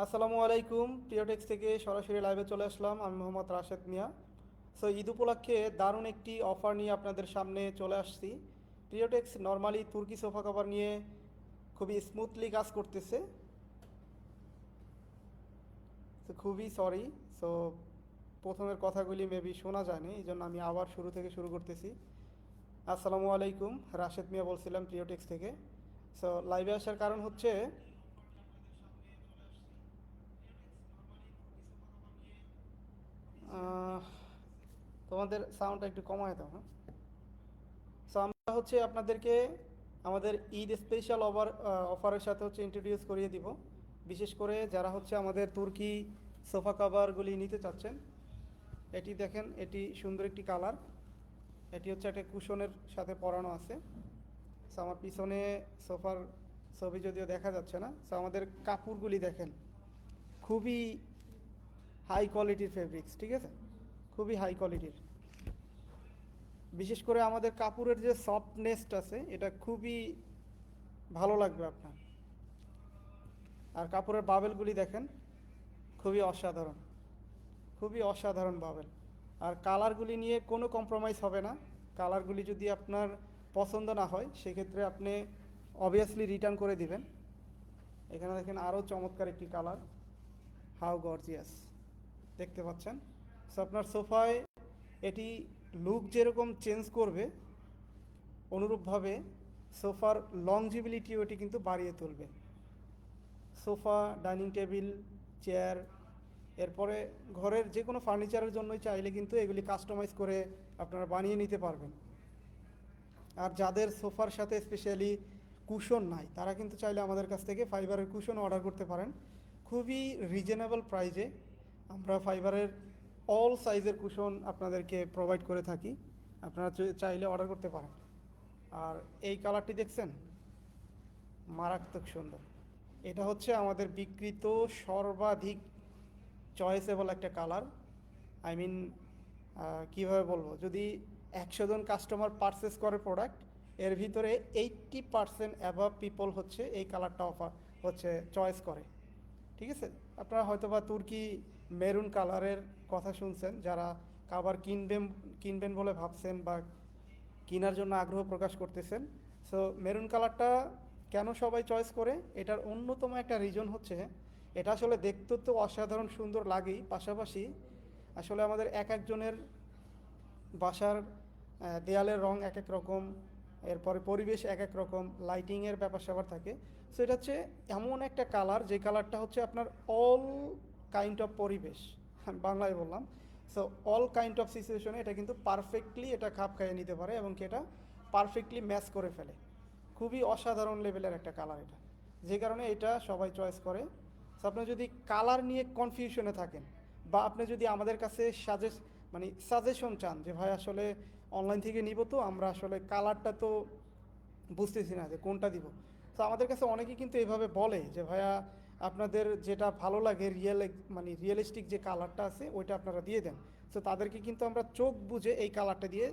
আসসালামু আলাইকুম। প্রিয়টেক্স থেকে সরাসরি লাইভে চলে আসলাম। আমি মোহাম্মদ রাশেদ মিয়া। সো ঈদ উপলক্ষে দারুণ একটি অফার নিয়ে আপনাদের সামনে চলে আসছি। প্রিয়টেক্স নর্মালি তুর্কি সোফা কভার নিয়ে খুবই স্মুথলি কাজ করতেছে। তো খুবই সরি। সো প্রথমের কথাগুলি মেবি শোনা যায়নি, এই জন্য আমি আবার শুরু থেকে শুরু করতেছি। আসসালামু আলাইকুম, রাশেদ মিয়া বলছিলাম প্রিয়টেক্স থেকে। সো লাইভে আসার কারণ হচ্ছে আহ, তোমাদের সাউন্ডটা একটু কমায় দাও, হ্যাঁ। সো আমরা হচ্ছে আপনাদেরকে আমাদের ঈদ স্পেশাল অফারের সাথে হচ্ছে ইন্ট্রোডিউস করিয়ে দিব। বিশেষ করে যারা হচ্ছে আমাদের তুর্কি সোফা কভারগুলি নিতে চাচ্ছেন। এটি দেখেন, এটি সুন্দর একটি কালার। এটি হচ্ছে একটা কুশনের সাথে পরানো আছে। সো আমার পিছনে সোফার ছবি যদিও দেখা যাচ্ছে না। সো আমাদের কাপড়গুলি দেখেন, খুবই হাই কোয়ালিটির ফেব্রিক্স, ঠিক আছে, খুবই হাই কোয়ালিটির। বিশেষ করে আমাদের কাপড়ের যে সফটনেসটা আছে এটা খুবই ভালো লাগবে আপনার। আর কাপড়ের বাবেলগুলি দেখেন, খুবই অসাধারণ, খুবই অসাধারণ বাবেল। আর কালারগুলি নিয়ে কোনো কম্প্রোমাইজ হবে না। কালারগুলি যদি আপনার পছন্দ না হয় সেক্ষেত্রে আপনি অবভিয়াসলি রিটার্ন করে দিবেন। এখানে দেখেন আরও চমৎকার একটি কালার, হাউ গর্জিয়াস, দেখতে পাচ্ছেন। সো আপনার সোফায় এটি লুক যেরকম চেঞ্জ করবে, অনুরূপভাবে সোফার লংজিবিলিটিও এটি কিন্তু বাড়িয়ে তুলবে। সোফা, ডাইনিং টেবিল, চেয়ার, এরপরে ঘরের যে কোনো ফার্নিচারের জন্যই চাইলে কিন্তু এগুলি কাস্টমাইজ করে আপনারা বানিয়ে নিতে পারবেন। আর যাদের সোফার সাথে স্পেশালি কুশন নাই, তারা কিন্তু চাইলে আমাদের কাছ থেকে ফাইবারের কুশন অর্ডার করতে পারেন খুবই রিজনেবল প্রাইজে। আমরা ফাইবারের অল সাইজের কুশন আপনাদেরকে প্রোভাইড করে থাকি, আপনারা চাইলে অর্ডার করতে পারেন। আর এই কালারটি দেখছেন, মারাত্মক সুন্দর। এটা হচ্ছে আমাদের বিক্রিত সর্বাধিক চয়েসেবল একটা কালার। আই মিন, কীভাবে বলবো, যদি 100 জন কাস্টমার পারচেস করে প্রোডাক্ট, এর ভিতরে 80% অ্যাভাব পিপল হচ্ছে এই কালারটা অফার হচ্ছে চয়েস করে, ঠিক আছে। আপনারা হয়তোবা তুর্কি মেরুন কালারের কথা শুনছেন, যারা কাবার কিনবেন কিনবেন বলে ভাবছেন বা কেনার জন্য আগ্রহ প্রকাশ করতেছেন। সো মেরুন কালারটা কেন সবাই চয়েস করে, এটার অন্যতম একটা রিজন হচ্ছে এটা আসলে দেখতে তো অসাধারণ সুন্দর লাগেই, পাশাপাশি আসলে আমাদের এক একজনের বাসার দেয়ালের রং এক এক রকম, এরপরে পরিবেশ এক এক রকম, লাইটিংয়ের ব্যাপার স্যাপার থাকে। সো এটা হচ্ছে এমন একটা কালার, যে কালারটা হচ্ছে আপনার অল কাইন্ড অফ পরিবেশ, আমি বাংলায় বললাম। সো অল কাইন্ড অফ সিচুয়েশনে এটা কিন্তু পারফেক্টলি এটা খাপ খাইয়ে নিতে পারে এবং এটা পারফেক্টলি ম্যাচ করে ফেলে। খুবই অসাধারণ লেভেলের একটা কালার এটা, যে কারণে এটা সবাই চয়েস করে। সো আপনি যদি কালার নিয়ে কনফিউশনে থাকেন, বা আপনি যদি আমাদের কাছে সাজেশন চান যে ভাই আসলে অনলাইন থেকে নিব, তো আমরা আসলে কালারটা তো বুঝতেছি না যে কোনটা দিব। তো আমাদের কাছে অনেকেই কিন্তু এভাবে বলে যে ভাইয়া আপনাদের যেটা ভালো লাগে রিয়েলিস্টিক যে কালারটা আছে ওইটা আপনারা দিয়ে দেন। সো তাদেরকে কিন্তু আমরা চোখ বুঝে এই কালারটা দিয়ে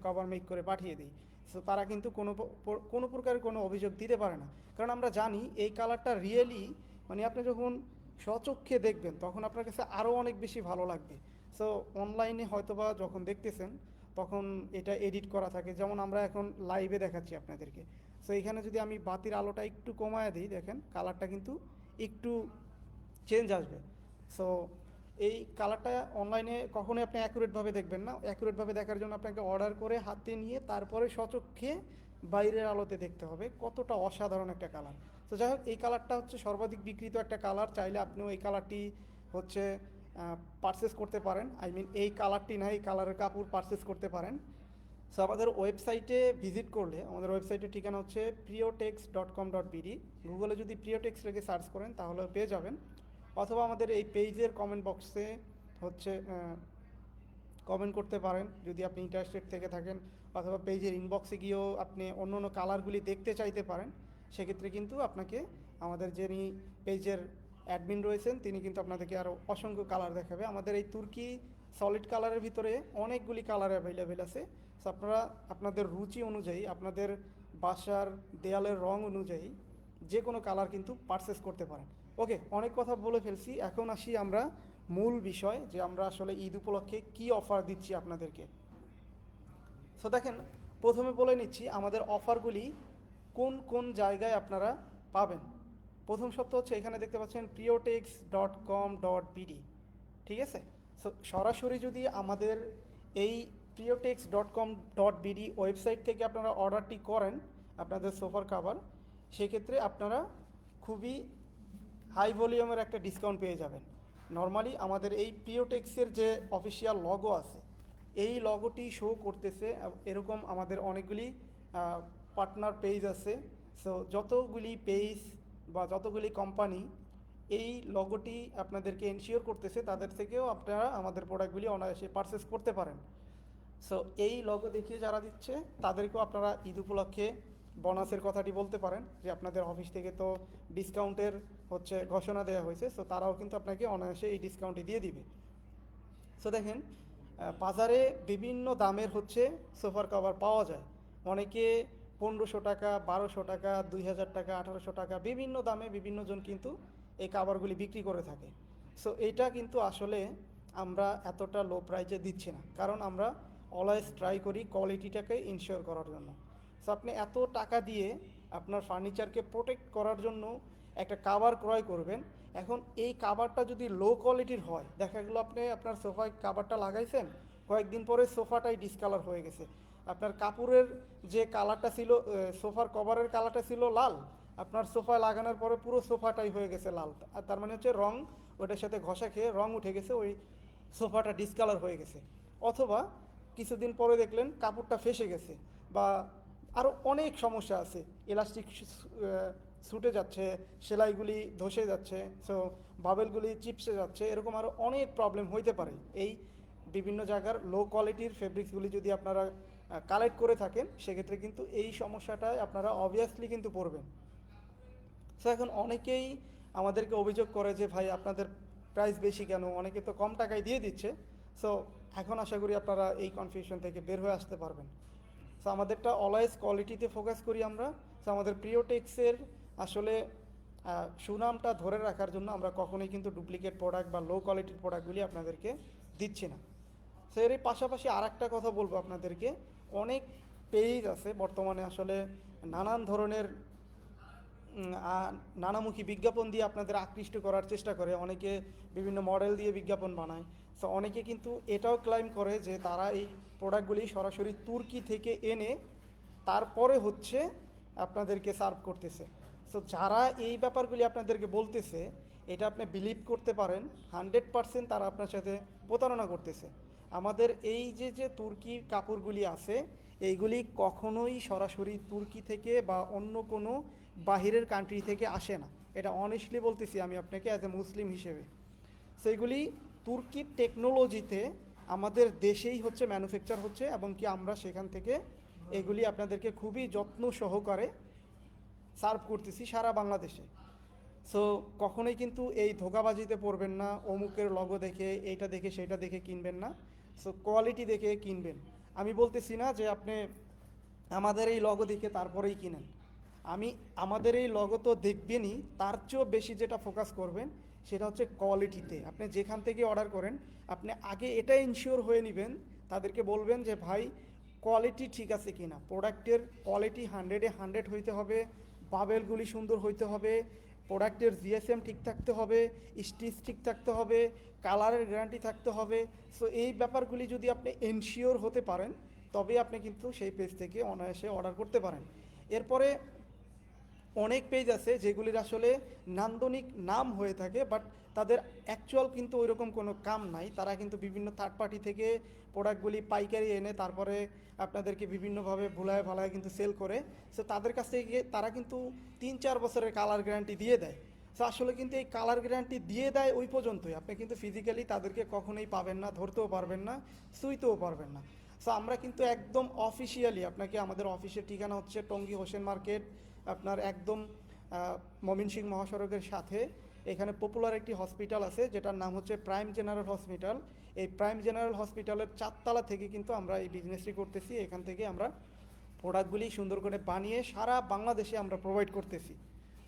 কভার মেক করে পাঠিয়ে দিই। সো তারা কিন্তু কোনো প্রকারের কোনো অভিযোগ দিতে পারে না, কারণ আমরা জানি এই কালারটা রিয়েলি, আপনি যখন স্বচক্ষে দেখবেন তখন আপনার কাছে আরও অনেক বেশি ভালো লাগবে। সো অনলাইনে হয়তোবা যখন দেখতেছেন তখন এটা এডিট করা থাকে, যেমন আমরা এখন লাইভে দেখাচ্ছি আপনাদেরকে। সো এখানে যদি আমি বাতির আলোটা একটু কমায় দিই, দেখেন কালারটা কিন্তু একটু চেঞ্জ আসবে। সো এই কালারটা অনলাইনে কখনোই আপনি অ্যাকুরেটভাবে দেখবেন না। অ্যাকুরেটভাবে দেখার জন্য আপনাকে অর্ডার করে হাতে নিয়ে তারপরে স্বচক্ষে বাইরের আলোতে দেখতে হবে কতটা অসাধারণ একটা কালার। তো যাই হোক, এই কালারটা হচ্ছে সর্বাধিক বিক্রিত একটা কালার, চাইলে আপনিও এই কালারটি হচ্ছে পারচেস করতে পারেন। আই মিন এই কালারটি না, এই কালারের কাপড় পারচেস করতে পারেন। সো আমাদের ওয়েবসাইটে ভিজিট করলে, আমাদের ওয়েবসাইটের ঠিকানা হচ্ছে priotex.com.bd। গুগলে যদি প্রিয়টেক্স রেখে সার্চ করেন তাহলে পেয়ে যাবেন, অথবা আমাদের এই পেজের কমেন্ট বক্সে হচ্ছে কমেন্ট করতে পারেন যদি আপনি ইন্টারেস্টেড থেকে থাকেন, অথবা পেজের ইনবক্সে গিয়েও আপনি অন্য অন্য কালারগুলি দেখতে চাইতে পারেন। সেক্ষেত্রে কিন্তু আপনাকে আমাদের যিনি পেজের অ্যাডমিন রয়েছেন তিনি কিন্তু আপনাদেরকে আরও অসংখ্য কালার দেখাবে। আমাদের এই তুর্কি সলিড কালারের ভিতরে অনেকগুলি কালার অ্যাভেলেবেল আছে। সো আপনারা আপনাদের রুচি অনুযায়ী, আপনাদের বাসার দেয়ালের রং অনুযায়ী যে কোনো কালার কিন্তু পারচেস করতে পারেন। ওকে, অনেক কথা বলে ফেলছি, এখন আসি আমরা মূল বিষয় যে আমরা আসলে ঈদ উপলক্ষে কী অফার দিচ্ছি আপনাদেরকে। সো দেখেন, প্রথমে বলে নিচ্ছি আমাদের অফারগুলি কোন কোন জায়গায় আপনারা পাবেন। প্রথম সপ্তাহ হচ্ছে এখানে দেখতে পাচ্ছেন priotex.com.bd, ঠিক আছে। সো সরাসরি যদি আমাদের এই priotex.com.bd ওয়েবসাইট থেকে আপনারা অর্ডারটি করেন আপনাদের সোফার কাভার, সেক্ষেত্রে আপনারা খুবই হাই ভলিউমের একটা ডিসকাউন্ট পেয়ে যাবেন। নর্মালি আমাদের এই প্রিওটেক্সের যে অফিসিয়াল লগো আছে, এই লগোটি শো করতেছে এরকম আমাদের অনেকগুলি পার্টনার পেজ আছে। সো যতগুলি পেজ বা যতগুলি কোম্পানি এই লগোটি আপনাদেরকে এনশিওর করতেছে, তাদের থেকেও আপনারা আমাদের প্রোডাক্টগুলি অনায়াসে পারচেস করতে পারেন। সো এই লগো দেখিয়ে যারা দিচ্ছে তাদেরকেও আপনারা ঈদ উপলক্ষে বোনাসের কথাটি বলতে পারেন যে আপনাদের অফিস থেকে তো ডিসকাউন্টের হচ্ছে ঘোষণা দেওয়া হয়েছে, সো তারাও কিন্তু আপনাকে অনায়াসে এই ডিসকাউন্টটি দিয়ে দিবে। সো দেখেন, বাজারে বিভিন্ন দামের হচ্ছে সোফার কভার পাওয়া যায়। অনেকে 1500 টাকা, 1200 টাকা, 2000 টাকা, 1800 টাকা, বিভিন্ন দামে বিভিন্নজন কিন্তু এই কাভারগুলি বিক্রি করে থাকে। সো এইটা কিন্তু আসলে আমরা এতটা লো প্রাইসে দিচ্ছি না, কারণ আমরা অলওয়েজ ট্রাই করি কোয়ালিটিটাকে ইনশিওর করার জন্য। সো আপনি এত টাকা দিয়ে আপনার ফার্নিচারকে প্রোটেক্ট করার জন্য একটা কাভার ক্রয় করবেন। এখন এই কাভারটা যদি লো কোয়ালিটির হয়, দেখা গেলো আপনি আপনার সোফায় কাভারটা লাগাইছেন, কয়েকদিন পরে সোফাটাই ডিসকালার হয়ে গেছে। আপনার কাপড়ের যে কালারটা ছিল, সোফার কভারের কালারটা ছিল লাল, আপনার সোফায় লাগানোর পরে পুরো সোফাটাই হয়ে গেছে লাল। আর তার মানে হচ্ছে রং ওইটার সাথে ঘষা খেয়ে রং উঠে গেছে, ওই সোফাটা ডিসকালার হয়ে গেছে। অথবা কিছুদিন পরে দেখলেন কাপড়টা ফেসে গেছে, বা আরও অনেক সমস্যা আছে, ইলাস্টিক ছুটে যাচ্ছে, সেলাইগুলি ধসে যাচ্ছে, সো বাবেলগুলি চিপসে যাচ্ছে, এরকম আরও অনেক প্রবলেম হইতে পারে। এই বিভিন্ন জায়গার লো কোয়ালিটির ফেব্রিক্সগুলি যদি আপনারা কালেক্ট করে থাকেন, সেক্ষেত্রে কিন্তু এই সমস্যাটায় আপনারা অবভিয়াসলি কিন্তু পড়বেন। সো এখন অনেকেই আমাদেরকে অভিযোগ করে যে ভাই আপনাদের প্রাইস বেশি কেন, অনেকে তো কম টাকায় দিয়ে দিচ্ছে। সো এখন আশা করি আপনারা এই কনফিউশন থেকে বের হয়ে আসতে পারবেন। সো আমাদেরটা অলওয়েজ কোয়ালিটিতে ফোকাস করি আমরা। সো আমাদের প্রিওটেক্সের আসলে সুনামটা ধরে রাখার জন্য আমরা কখনোই কিন্তু ডুপ্লিকেট প্রোডাক্ট বা লো কোয়ালিটির প্রোডাক্টগুলি আপনাদেরকে দিচ্ছি না। সো এর পাশাপাশি আর একটা কথা বলবো আপনাদেরকে, অনেক পেজ আছে বর্তমানে আসলে নানান ধরনের নানামুখী বিজ্ঞাপন দিয়ে আপনাদের আকৃষ্ট করার চেষ্টা করে। অনেকে বিভিন্ন মডেল দিয়ে বিজ্ঞাপন বানায়। সো অনেকে কিন্তু এটাও ক্লাইম করে যে তারা এই প্রোডাক্টগুলি সরাসরি তুর্কি থেকে এনে তারপরে হচ্ছে আপনাদেরকে সার্ভ করতেছে। সো যারা এই ব্যাপারগুলি আপনাদেরকে বলতেছে, এটা আপনি বিলিভ করতে পারেন 100% তারা আপনার সাথে প্রতারণা করতেছে। আমাদের এই যে তুর্কি কাপড়গুলি আছে, এইগুলি কখনোই সরাসরি তুর্কি থেকে বা অন্য কোনো বাহিরের কান্ট্রি থেকে আসে না। এটা অনেস্টলি বলতেছি আমি আপনাকে অ্যাজ এ মুসলিম হিসেবে। সেইগুলি তুর্কির টেকনোলজিতে আমাদের দেশেই হচ্ছে ম্যানুফ্যাকচার হচ্ছে, এবং কি আমরা সেখান থেকে এগুলি আপনাদেরকে খুবই যত্ন সহকারে সার্ভ করতেছি সারা বাংলাদেশে। সো কখনোই কিন্তু এই ধোঁকাবাজিতে পড়বেন না, অমুকের লগো দেখে এইটা দেখে সেইটা দেখে কিনবেন না। সো কোয়ালিটি দেখে কিনবেন। আমি বলতেছি না যে আপনি আমাদের এই লগো দেখে তারপরেই কিনেন। আমাদের এই লগো তো দেখবেনই, তার চেয়েও বেশি যেটা ফোকাস করবেন সেটা হচ্ছে কোয়ালিটিতে। আপনি যেখান থেকে অর্ডার করেন, আপনি আগে এটা ইনশিওর হয়ে নেবেন, তাদেরকে বলবেন যে ভাই কোয়ালিটি ঠিক আছে কি না। প্রোডাক্টের কোয়ালিটি 100-এ 100 হইতে হবে, বাবেলগুলি সুন্দর হইতে হবে, প্রোডাক্টের জিএসএম ঠিক থাকতে হবে, স্টিচ ঠিক থাকতে হবে, কালারের গ্যারান্টি থাকতে হবে। সো এই ব্যাপারগুলি যদি আপনি এনশিওর হতে পারেন, তবে আপনি কিন্তু সেই পেজ থেকে অনায়াসে অর্ডার করতে পারেন। এরপরে অনেক পেজ আছে যেগুলির আসলে নান্দনিক নাম হয়ে থাকে, বাট তাদের অ্যাকচুয়াল কিন্তু ওইরকম কোনো কাম নাই। তারা কিন্তু বিভিন্ন থার্ড পার্টি থেকে প্রোডাক্টগুলি পাইকারি এনে তারপরে আপনাদেরকে বিভিন্নভাবে ভুলায় ভালায় কিন্তু সেল করে। সো তাদের কাছ থেকে তারা কিন্তু 3-4 বছরের কালার গ্যারান্টি দিয়ে দেয়। সো আসলে কিন্তু এই কালার গ্যারান্টি দিয়ে দেয় ওই পর্যন্তই, আপনি কিন্তু ফিজিক্যালি তাদেরকে কখনোই পাবেন না, ধরতেও পারবেন না, সুইতেও পারবেন না। সো আমরা কিন্তু একদম অফিসিয়ালি আপনাকে, আমাদের অফিসের ঠিকানা হচ্ছে টঙ্গী হোসেন মার্কেট, আপনার একদম ময়মনসিংহ মহাসড়কের সাথে। এখানে পপুলার একটি হসপিটাল আছে যেটার নাম হচ্ছে প্রাইম জেনারেল হসপিটাল। এই প্রাইম জেনারেল হসপিটালের 4তলা থেকে কিন্তু আমরা এই বিজনেসটি করতেছি। এখান থেকে আমরা প্রোডাক্টগুলি সুন্দর করে বানিয়ে সারা বাংলাদেশে আমরা প্রোভাইড করতেছি।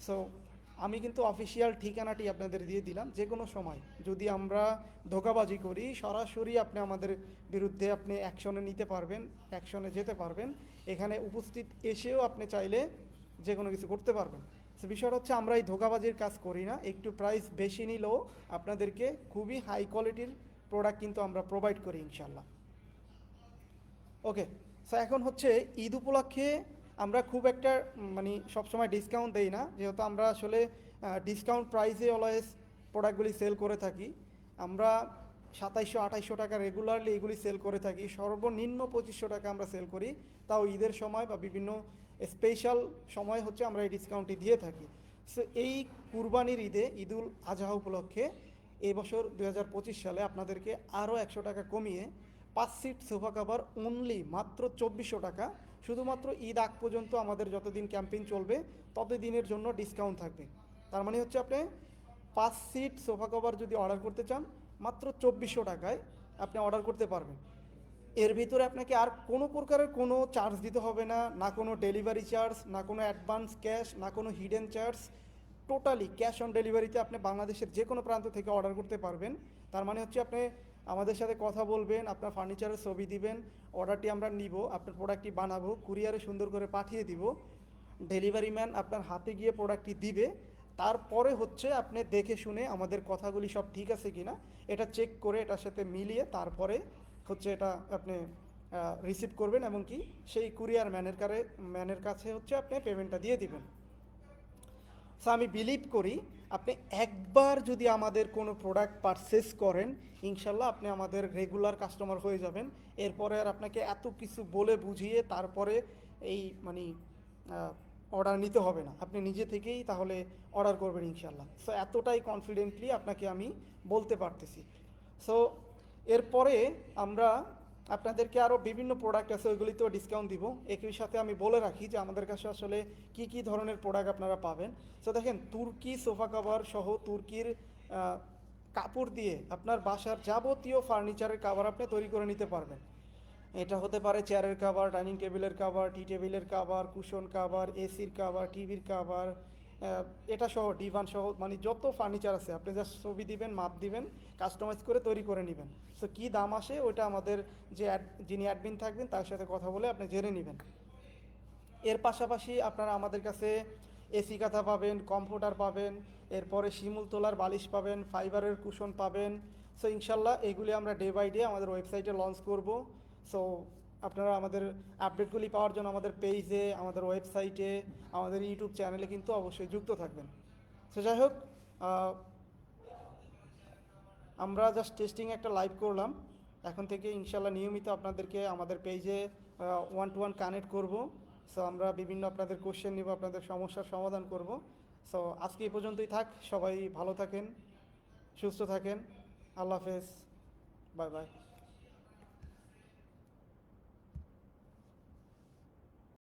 সো আমি কিন্তু অফিসিয়াল ঠিকানাটি আপনাদের দিয়ে দিলাম। যে কোনো সময় যদি আমরা ধোঁকাবাজি করি, সরাসরি আপনি আমাদের বিরুদ্ধে আপনি অ্যাকশনে নিতে পারবেন, অ্যাকশনে যেতে পারবেন। এখানে উপস্থিত এসেও আপনি চাইলে যে কোনো কিছু করতে পারবেন। সো বিষয়টা হচ্ছে আমরা এই ধোঁকাবাজির কাজ করি না। একটু প্রাইস বেশি নিলেও আপনাদেরকে খুবই হাই কোয়ালিটির প্রোডাক্ট কিন্তু আমরা প্রোভাইড করি ইনশাল্লাহ। ওকে, সো এখন হচ্ছে ঈদ উপলক্ষে আমরা খুব একটা মানে সবসময় ডিসকাউন্ট দেই না, যেহেতু আমরা আসলে ডিসকাউন্ট প্রাইসে অলওয়েজ প্রোডাক্টগুলি সেল করে থাকি। আমরা 2700-2800 টাকা রেগুলারলি এগুলি সেল করে থাকি, সর্বনিম্ন 2500 টাকা আমরা সেল করি। তাও ঈদের সময় বা বিভিন্ন স্পেশাল সময় হচ্ছে আমরা এই ডিসকাউন্টটি দিয়ে থাকি। সো এই কুরবানির ঈদে, ঈদুল আজহা উপলক্ষে এবছর 2025 সালে আপনাদেরকে আরও 100 টাকা কমিয়ে 5 সিট সোফা কাভার অনলি মাত্র 2400 টাকা, শুধুমাত্র ঈদ আগ পর্যন্ত আমাদের যতদিন ক্যাম্পেইন চলবে ততদিনের জন্য ডিসকাউন্ট থাকবে। তার মানে হচ্ছে আপনি 5 সিট সোফা কভার যদি অর্ডার করতে চান মাত্র 2400 টাকায় আপনি অর্ডার করতে পারবেন। এর ভিতরে আপনাকে আর কোনো প্রকারের কোনো চার্জ দিতে হবে না, না কোনো ডেলিভারি চার্জ, না কোনো অ্যাডভান্স ক্যাশ, না কোনো hidden charge. Totally cash on ডেলিভারিতে আপনি বাংলাদেশের যে কোনো প্রান্ত থেকে অর্ডার করতে পারবেন। তার মানে হচ্ছে আপনি আমাদের সাথে কথা বলবেন, আপনার ফার্নিচারের ছবি দিবেন, অর্ডারটি আমরা নিব, আপনার প্রোডাক্টটি বানাবো, কুরিয়ারে সুন্দর করে পাঠিয়ে দিব, ডেলিভারি ম্যান আপনার হাতে গিয়ে প্রোডাক্টটি দিবে। তারপরে হচ্ছে আপনি দেখে শুনে আমাদের কথাগুলি সব ঠিক আছে কিনা এটা চেক করে এটার সাথে মিলিয়ে তারপরে হচ্ছে এটা আপনি রিসিভ করবেন, এবং কি সেই কুরিয়ার ম্যানের কাছে হচ্ছে আপনি পেমেন্টটা দিয়ে দিবেন। সো আমি বিলিভ করি আপনি একবার যদি আমাদের কোনো প্রোডাক্ট পারচেস করেন, ইনশাল্লাহ আপনি আমাদের রেগুলার কাস্টমার হয়ে যাবেন। এরপরে আর আপনাকে এত কিছু বলে বুঝিয়ে তারপরে এই মানে অর্ডার নিতে হবে না, আপনি নিজে থেকেই তাহলে অর্ডার করবেন ইনশাল্লাহ। সো এতটাই কনফিডেন্টলি আপনাকে আমি বলতে পারতেছি। সো এরপরে আমরা আপনাদেরকে আরও বিভিন্ন প্রোডাক্ট আছে, ওইগুলিতেও ডিসকাউন্ট দিব। একই সাথে আমি বলে রাখি যে আমাদের কাছে আসলে কি কি ধরনের প্রোডাক্ট আপনারা পাবেন। সো দেখেন, তুর্কি সোফা কাভার সহ তুর্কির কাপড় দিয়ে আপনার বাসার যাবতীয় ফার্নিচারের কাভার আপনি তৈরি করে নিতে পারবেন। এটা হতে পারে চেয়ারের কাভার, ডাইনিং টেবিলের কাভার, টি টেবিলের কাভার, কুশন কাভার, এসির কাভার, টিভির কাভার, এটা সহ ডিভান সহ মানে যত ফার্নিচার আছে আপনি জাস্ট ছবি দিবেন, মাপ দিবেন, কাস্টমাইজ করে তৈরি করে নেবেন। সো কী দাম আসে ওইটা আমাদের যে যিনি অ্যাডমিন থাকবেন তার সাথে কথা বলে আপনি জেনে নেবেন। এর পাশাপাশি আপনারা আমাদের কাছে এসি কাঁথা পাবেন, কমফোর্টার পাবেন, এরপরে শিমুল তোলার বালিশ পাবেন, ফাইবারের কুশন পাবেন। সো ইনশাল্লাহ এগুলি আমরা ডে বাই ডে আমাদের ওয়েবসাইটে লঞ্চ করব। সো আপনারা আমাদের আপডেটগুলি পাওয়ার জন্য আমাদের পেজে, আমাদের ওয়েবসাইটে, আমাদের ইউটিউব চ্যানেলে কিন্তু অবশ্যই যুক্ত থাকবেন। সো যাই হোক, আমরা জাস্ট টেস্টিং একটা লাইভ করলাম। এখন থেকে ইনশাল্লাহ নিয়মিত আপনাদেরকে আমাদের পেজে ওয়ান টু ওয়ান কানেক্ট করব। সো আমরা বিভিন্ন আপনাদের কোশ্চেন নিব, আপনাদের সমস্যার সমাধান করব। সো আজকে এই পর্যন্তই থাক, সবাই ভালো থাকেন, সুস্থ থাকেন, আল্লাহ হাফেজ, বাই বাই।